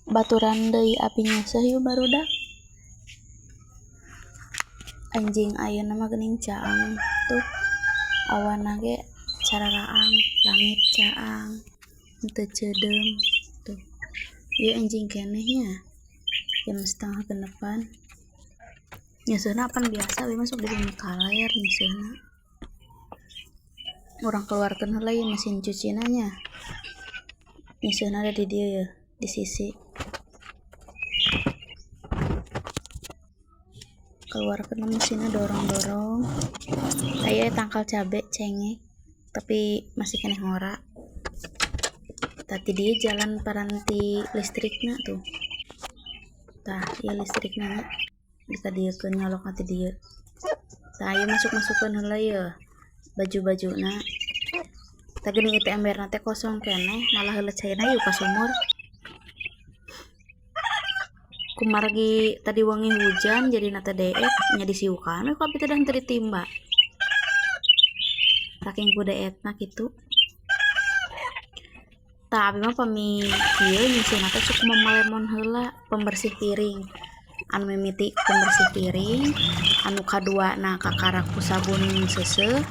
baturan deui apinya seuh barudak anjing ayeuna mah geuning caang tuh awana ge cararaang langit caang teu ceudem tuh ieu anjing keneh nya jam 8:30 nyeuseuna pan biasa we masuk di kaler nyeuseuna urang keluarkeun heula ieu mesin cucina nya nyeuseuna ada di dieu ya di sisi keluarkeun mesinna dorong-dorong aya tangkal cabe cengek tapi masih kena ngora tadi dia jalan paranti listrikna tuh tah ieu listrikna nya dikadiekeun nyolok ati dieu tah ieu masuk-masukeun heula ieu baju-bajuna tah geuning ieu emberna teh kosong keneh malah heula cairna ieu ka sumur kumargi tadi wengi hujan jadi nata deek nya disiukan we ku abi teh teu ditimba saking ku deekna kitu tah abi mah pami kieu nyusun teh cukup memalemon heula pembersih piring anu mimiti pembersih piring anu kaduana kakarak ku sabun seuseuh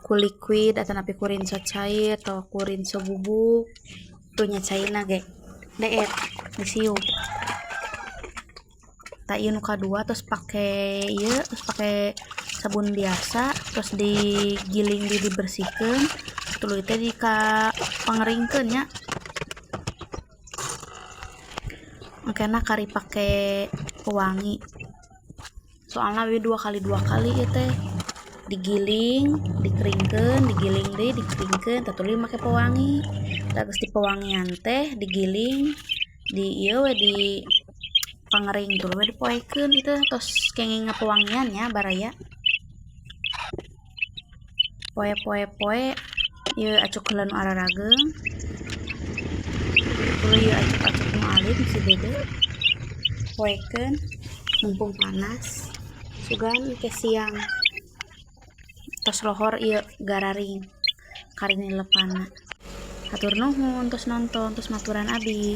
ku liquid atau napi ku rinso cair atau ku rinso bubuk tuh nya cairna ge deek disiung tah ieu nu kadua terus pake ieu terus pake sabun biasa terus digiling dibersihkeun tuluy teh di ka pangeringkeun nya engkena kari pake pewangi soalna we 2 kali ieu teh digiling dikeringkeun digiling deui dikeringkeun tah tuluy make pewangi tah geus di pewangian teh digiling di ieu we di pangering tuluy we dipoekeun itu tos kenging ngapewangian nya baraya poe ieu acuk heula nu ararageung tuluy ieu acuk nu alit si bede poekeun mumpung panas sugan ke siang tos lohor ieu gararing karing lepana hatur nuhun tos nonton tos maturan abi.